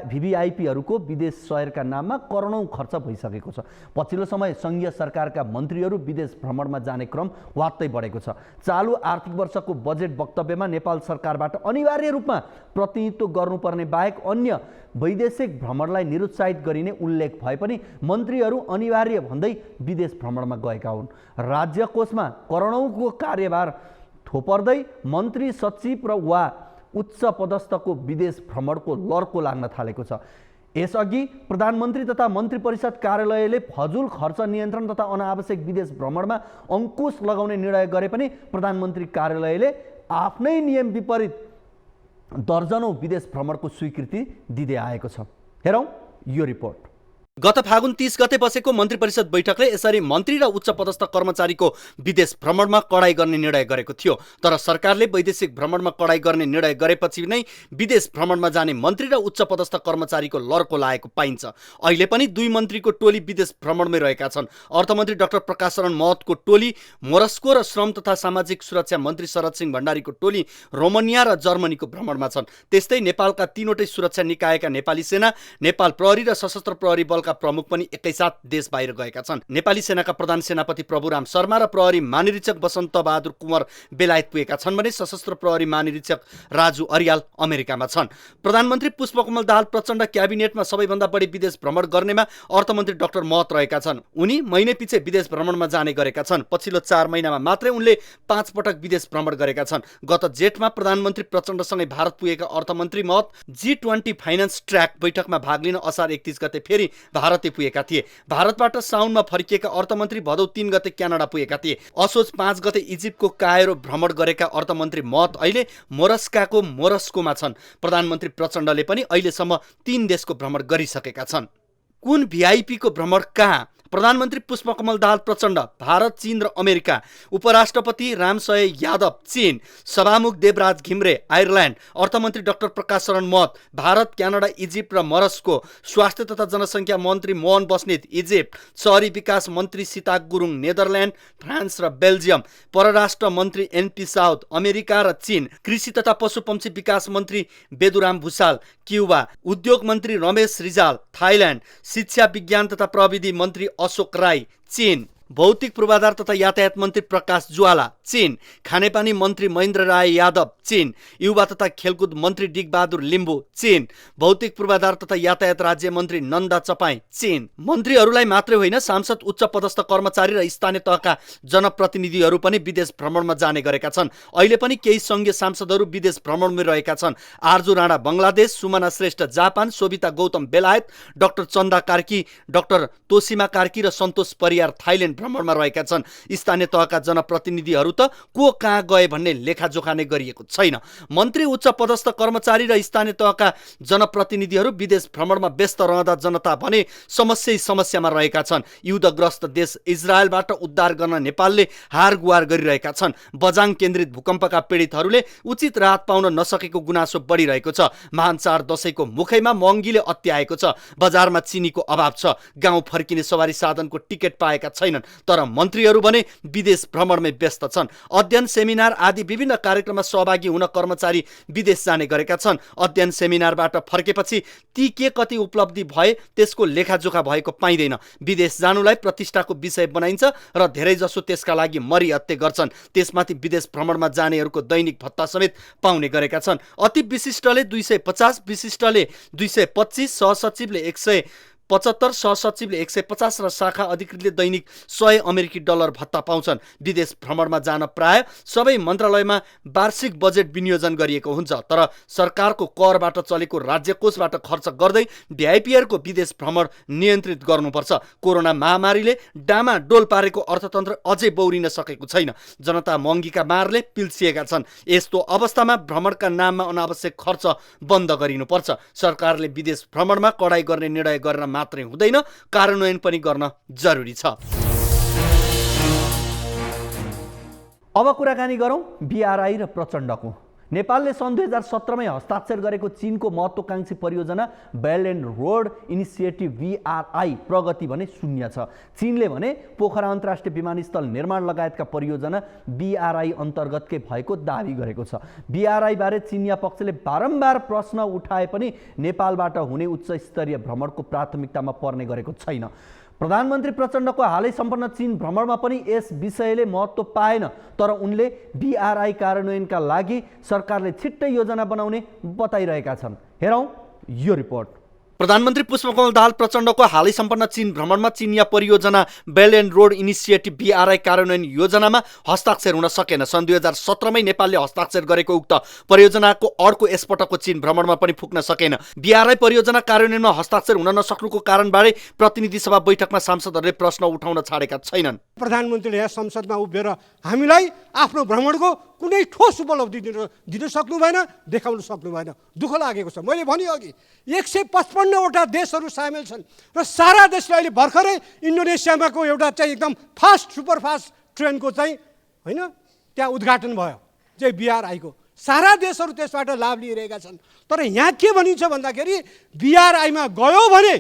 भिभिआइपीहरूको विदेश सहरका नाममा करोडौँ खर्च भइसकेको छ। पछिल्लो समय सङ्घीय सरकारका मन्त्रीहरू विदेश भ्रमणमा जाने क्रम वात्तै बढेको छ। चालु आर्थिक वर्षको बजेट वक्तव्यमा नेपाल सरकारबाट अनिवार्य रूपमा प्रतिनिधित्व गर्नुपर्ने बाहेक अन्य वैदेशिक भ्रमणलाई निरुत्साहित गरिने उल्लेख भए पनि मन्त्रीहरू अनिवार्य भन्दै विदेश भ्रमणमा गएका हुन्। राज्य कोषमा करोडौँको कार्यभार थोपर्दै मन्त्री सचिव र वा उच्च पदस्थको विदेश भ्रमणको लर्को लाग्न थालेको छ। यसअघि प्रधानमन्त्री तथा मन्त्री परिषद कार्यालयले फजुल खर्च नियन्त्रण तथा अनावश्यक विदेश भ्रमणमा अङ्कुश लगाउने निर्णय गरे पनि प्रधानमन्त्री कार्यालयले आफ्नै नियम विपरीत दर्जनौं विदेश भ्रमणको स्वीकृति दिँदै आएको छ। हेरौँ यो रिपोर्ट। गत फागुन 30 गते बसेको मन्त्री परिषद बैठकले यसरी मन्त्री र उच्च पदस्थ कर्मचारीको विदेश भ्रमणमा कडाई गर्ने निर्णय गरेको थियो। तर सरकारले वैदेशिक भ्रमणमा कडाई गर्ने निर्णय गरेपछि नै विदेश भ्रमणमा जाने मन्त्री र उच्च पदस्थ कर्मचारीको लर्को लागेको पाइन्छ। अहिले पनि 2 मन्त्रीको टोली विदेश भ्रमणमै रहेका छन्। अर्थमन्त्री डाक्टर प्रकाश शरण महतको टोली मोरस्को र श्रम तथा सामाजिक सुरक्षा मन्त्री शरद सिंह भण्डारीको टोली रोमानिया र जर्मनीको भ्रमणमा छन्। त्यस्तै नेपालका 3वटै सुरक्षा निकायका नेपाली सेना, नेपाल प्रहरी र सशस्त्र प्रहरी बल प्रमुख पनि एकैसाथ देश बाहिर गएका छन्। नेपाली सेनाका प्रधान सेनापति प्रभुराम शर्मा र प्रहरी महानिरीक्षक वसन्त बहादुर कुँवर बेलायत पुगेका छन् भने सशस्त्र प्रहरी महानिरीक्षक राजु अरियाल अमेरिकामा छन्। प्रधानमन्त्री पुष्पकमल दाहाल प्रचण्ड क्याबिनेटमा सबैभन्दा बढी विदेश भ्रमण गर्नेमा अर्थमन्त्री डाक्टर महत रहेका छन्। उनी महिने पछि विदेश भ्रमणमा जाने गरेका छन्। पछिल्लो 4 महिनामा मात्रै उनले 5 पटक विदेश भ्रमण गरेका छन्। गत जेठमा प्रधानमन्त्री प्रचण्डसँगै भारत पुगेका अर्थमन्त्री महत G20 फाइनान्स ट्र्याक बैठकमा भाग लिन असार 31 गते फेरि भारतै पुगेका थिए। भारतबाट साउनमा फर्किएका अर्थमन्त्री भदौ 3 गते क्यानाडा पुगेका थिए। असोज 5 गते इजिप्टको कायरो भ्रमण गरेका अर्थमन्त्री महत अहिले मोरस्कोमा छन्। प्रधानमन्त्री प्रचण्डले पनि अहिलेसम्म 3 देशको भ्रमण गरिसकेका छन्। कुन भिआइपीको भ्रमण कहाँ? प्रधानमन्त्री पुष्पकमल दाहाल प्रचण्ड भारत, चीन र अमेरिका, उपराष्ट्रपति रामसय यादव चीन, सभामुख देवराज घिम्रे आयरल्यान्ड, अर्थमन्त्री डाक्टर प्रकाश शरण महत भारत, क्यानाडा, इजिप्ट र मोरस्को, स्वास्थ्य तथा जनसङ्ख्या मन्त्री मोहन बस्नेत इजिप्ट, शहरी विकास मन्त्री सीता गुरुङ नेदरल्यान्ड, फ्रान्स र बेल्जियम, परराष्ट्र मन्त्री एनपी साउथ अमेरिका र चीन, कृषि तथा पशुपक्षी विकास मन्त्री बेदुराम भुसाल क्युबा, उद्योग मन्त्री रमेश रिजाल थाइल्यान्ड, शिक्षा विज्ञान तथा प्रविधि मन्त्री अशोक राई चीन, भौतिक पूर्वाधार तथा यातायात मन्त्री प्रकाश ज्वाला चीन, खानेपानी मन्त्री महेन्द्र राय यादव चीन, युवा तथा खेलकुद मन्त्री डिगबहादुर लिम्बू चीन, भौतिक पूर्वाधार तथा यातायात राज्य मन्त्री नन्दा चपाई चीन। मन्त्रीहरूलाई मात्रै होइन, सांसद, उच्च पदस्थ कर्मचारी र स्थानीय तहका जनप्रतिनिधिहरू पनि विदेश भ्रमणमा जाने गरेका छन्। अहिले पनि केही सङ्घीय सांसदहरू विदेश भ्रमणमै रहेका छन्। आर्जु राणा बङ्गलादेश, सुमना श्रेष्ठ जापान, शोभिता गौतम बेलायत, डाक्टर चन्दा कार्की, डाक्टर तोसिमा कार्की र सन्तोष परियार थाइल्यान्ड भ्रमणमा रहेका छन्। स्थानीय तहका जनप्रतिनिधिहरू त को कहाँ गए भन्ने लेखाजोखा नै गरिएको छैन। मन्त्री, उच्च पदस्थ कर्मचारी र स्थानीय तहका जनप्रतिनिधिहरू विदेश भ्रमणमा व्यस्त रहँदा जनता भने समस्यामा रहेका छन्। युद्धग्रस्त देश इजरायलबाट उद्धार गर्न नेपालले हार गुहार गरिरहेका छन्। बजाङ केन्द्रित भूकम्पका पीडितहरूले उचित राहत पाउन नसकेको गुनासो बढिरहेको छ। महान चाड दशैंको मुखैमा महँगीले अत्याएको छ। बजारमा चिनीको अभाव छ। गाउँ फर्किने सवारी साधनको टिकट पाएका छैनन्। तर मन्त्रीहरू भने विदेश भ्रमणमै व्यस्त छन्। अध्ययन, सेमिनार आदि विभिन्न कार्यक्रममा सहभागी हुन कर्मचारी विदेश जाने गरेका छन्। अध्ययन सेमिनारबाट फर्केपछि ती के कति उपलब्धि भए त्यसको लेखाजोखा भएको पाइँदैन। विदेश जानुलाई प्रतिष्ठाको विषय बनाइन्छ र धेरैजसो त्यसका लागि मरिहत्ते गर्छन्। त्यसमाथि विदेश भ्रमणमा जानेहरूको दैनिक भत्ता समेत पाउने गरेका छन्। अति विशिष्टले 250, विशिष्टले 225, सहसचिवले 75 सहसचिवले 150 र शाखा अधिकृतले दैनिक $100 भत्ता पाउँछन्। विदेश भ्रमणमा जान प्राय सबै मन्त्रालयमा वार्षिक बजेट विनियोजन गरिएको हुन्छ, तर सरकारको करबाट चलेको राज्य कोषबाट खर्च गर्दै भिआइपीहरूको विदेश भ्रमण नियन्त्रित गर्नुपर्छ। कोरोना महामारीले डामाडोल पारेको अर्थतन्त्र अझै बौरिन सकेको छैन। जनता महँगीका मारले पिल्सिएका छन्। यस्तो अवस्थामा भ्रमणका नाममा अनावश्यक खर्च बन्द गरिनुपर्छ। सरकारले विदेश भ्रमणमा कडाई गर्ने निर्णय गरेर मात्रै हुँदैन, कार्यान्वयन पनि गर्न जरुरी छ। अब कुराकानी गरौँ बीआरआई र प्रचण्डको। नेपालले सन् 2017मै हस्ताक्षर गरेको चीनको महत्त्वाकांक्षी परियोजना belt and road initiative BRI प्रगति भने शून्य छ। चीनले भने पोखरा अन्तर्राष्ट्रिय विमानस्थल निर्माण लगायतका परियोजना बीआरआई अन्तर्गतकै भएको दावी गरेको छ। बीआरआई बारे चीनिया पक्षले बारम्बार प्रश्न उठाए पनि नेपालबाट हुने उच्च स्तरीय भ्रमणको प्राथमिकतामा पर्ने गरेको छैन। प्रधानमन्त्री प्रचण्डको हालै सम्पन्न चीन भ्रमणमा पनि यस विषयले महत्त्व पाएन, तर उनले बीआरआई कार्यान्वयनका लागि सरकारले छिट्टै योजना बनाउने बताइरहेका छन्। हेरौँ यो रिपोर्ट। प्रधानमन्त्री पुष्पकमल दाहाल प्रचण्डको हालै सम्पन्न चीन भ्रमणमा चीनिया परियोजना belt and road initiative BRI कार्यान्वयन योजनामा हस्ताक्षर हुन सकेन। सन् 2017मै नेपालले हस्ताक्षर गरेको उक्त परियोजनाको अर्को यसपटकको चीन भ्रमणमा पनि पुग्न सकेन। बीआरआई परियोजना कार्यान्वयनमा हस्ताक्षर हुन नसक्नुको कारणबारे प्रतिनिधि सभा बैठकमा सांसदहरूले प्रश्न उठाउन छाडेका छैनन्। प्रधानमन्त्रीले यहाँ संसदमा उभिएर हामीलाई आफ्नो भ्रमणको कुनै ठोस उपलब्धि दिन सक्नु भएन, देखाउन सक्नु भएन। दुःख लागेको छ। मैले भने अघि 155वटा देशहरू सामेल छन् र सारा देशले अहिले भर्खरै इन्डोनेसियामाको एउटा चाहिँ एकदम फास्ट सुपरफास्ट ट्रेनको चाहिँ होइन त्यहाँ उद्घाटन भयो चाहिँ बीआरआईको। सारा देशहरू त्यसबाट लाभ लिइरहेका छन्। तर यहाँ के भनिन्छ भन्दाखेरि बीआरआईमा गयो भने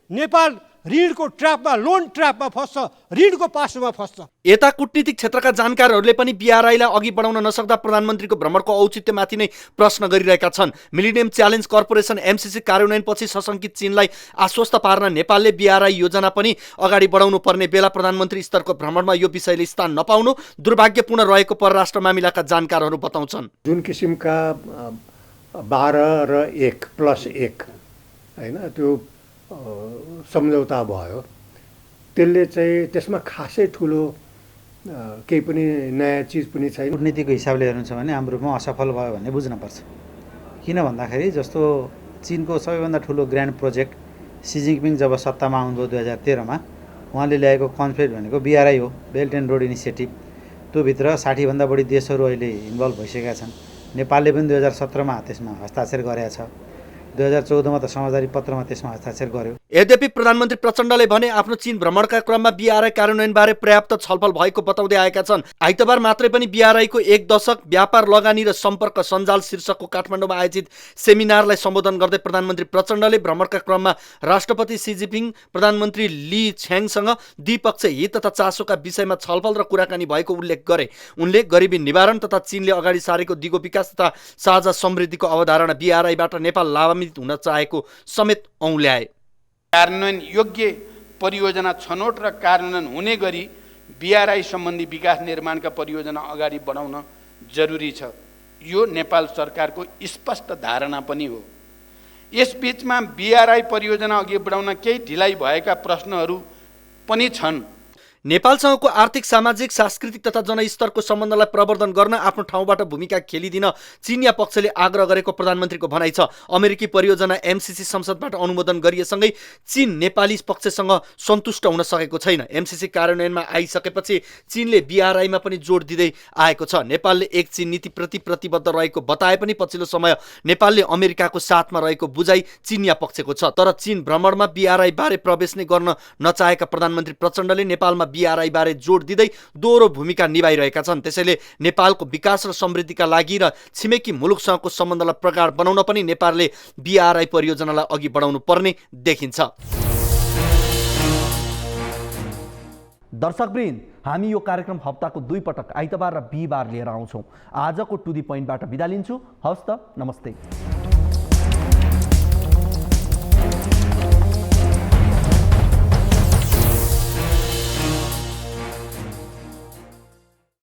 नेपाल ऋणको ट्र्यापमा, लोन ट्र्यापमा फस्छ, ऋणको पासोमा फस्छ। यता कूटनीतिक क्षेत्रका जानकारहरूले पनि बीआरआईलाई अघि बढाउन नसक्दा प्रधानमन्त्रीको भ्रमणको औचित्यमाथि नै प्रश्न गरिरहेका छन्। मिलिनियम च्यालेन्ज कर्पोरेसन एमसीसी कार्यान्वयनपछि सशङ्कित चीनलाई आश्वस्त पार्न नेपालले बीआरआई योजना पनि अगाडि बढाउनु पर्ने बेला प्रधानमन्त्री स्तरको भ्रमणमा यो विषयले स्थान नपाउनु दुर्भाग्यपूर्ण रहेको परराष्ट्र मामिलाका जानकारहरू बताउँछन्। जुन किसिमका 12 र 1+1 होइन त्यो सम्झौता भयो, त्यसले चाहिँ त्यसमा खासै ठुलो केही पनि नयाँ चिज पनि छैन। कूटनीतिको हिसाबले हेर्नु छ भने हाम्रो रूपमा असफल भयो भन्ने बुझ्नुपर्छ। किन भन्दाखेरि जस्तो चीनको सबैभन्दा ठुलो ग्रान्ड प्रोजेक्ट सी जिनपिङ जब सत्तामा आउनुभयो 2013मा, उहाँले ल्याएको कन्सेप्ट भनेको बीआरआई हो, बेल्ट एन्ड रोड इनिसिएटिभ। त्योभित्र 60भन्दा बढी देशहरू अहिले इन्भल्भ भइसकेका छन्। नेपालले पनि 2017मा त्यसमा हस्ताक्षर गरेका छ। 2014मा त समाचारी पत्रमा त्यसमा हस्ताक्षर गर्यो। यद्यपि प्रधानमन्त्री प्रचण्डले भने आफ्नो चीन भ्रमणका क्रममा बीआरआई कार्यान्वयनबारे पर्याप्त छलफल भएको बताउँदै आएका छन्। आइतबार मात्रै पनि बीआरआईको 1 दशक व्यापार, लगानी र सम्पर्क सञ्जाल शीर्षकको काठमाडौँमा आयोजित सेमिनारलाई सम्बोधन गर्दै प्रधानमन्त्री प्रचण्डले भ्रमणका क्रममा राष्ट्रपति सी जिनपिङ, प्रधानमन्त्री ली छ्याङसँग द्विपक्षीय हित तथा चासोका विषयमा छलफल र कुराकानी भएको उल्लेख गरे। उनले गरिबी निवारण तथा चीनले अगाडि सारेको दिगो विकास तथा साझा समृद्धिको अवधारणा बीआरआईबाट नेपाल लाभान्वित हुन चाहेको समेत औँल्याए। कार्यान्वयन योग्य परियोजना छनौट र कार्यान्वयन हुने गरी बीआरआई सम्बन्धी विकास निर्माणका परियोजना अगाडि बढाउन जरुरी छ। यो नेपाल सरकारको स्पष्ट धारणा पनि हो। यसबीचमा बीआरआई परियोजना अघि बढाउन केही ढिलाइ भएका प्रश्नहरू पनि छन्। नेपालसँगको आर्थिक, सामाजिक, सांस्कृतिक तथा जनस्तरको सम्बन्धलाई प्रवर्धन गर्न आफ्नो ठाउँबाट भूमिका खेलिदिन चीनिया पक्षले आग्रह गरेको प्रधानमन्त्रीको भनाइ छ। अमेरिकी परियोजना एमसीसी संसदबाट अनुमोदन गरिएसँगै चीन नेपाली पक्षसँग सन्तुष्ट हुन सकेको छैन। एमसीसी कार्यान्वयनमा आइसकेपछि चीनले बीआरआईमा पनि जोड दिँदै आएको छ। नेपालले एक चीन नीतिप्रति प्रतिबद्ध रहेको बताए पनि पछिल्लो समय नेपालले अमेरिकाको साथमा रहेको बुझाइ चीनिया पक्षको छ। तर चीन भ्रमणमा बीआरआई बारे प्रवेश नै गर्न नचाहेका प्रधानमन्त्री प्रचण्डले नेपालमा बीआरआई बारे जोड दिँदै दोहोरो भूमिका निभाइरहेका छन्। त्यसैले नेपालको विकास र समृद्धिका लागि र छिमेकी मुलुकसँगको सम्बन्धलाई प्रगाढ बनाउन पनि नेपालले बीआरआई परियोजनालाई अघि बढाउनु पर्ने देखिन्छ। दर्शकवृन्द, हामी यो कार्यक्रम हप्ताको 2 पटक आइतबार र बिहिबार लिएर आउँछौँ। आजको टु दी पोइन्टबाट बिदा लिन्छु। हवस् त, नमस्ते।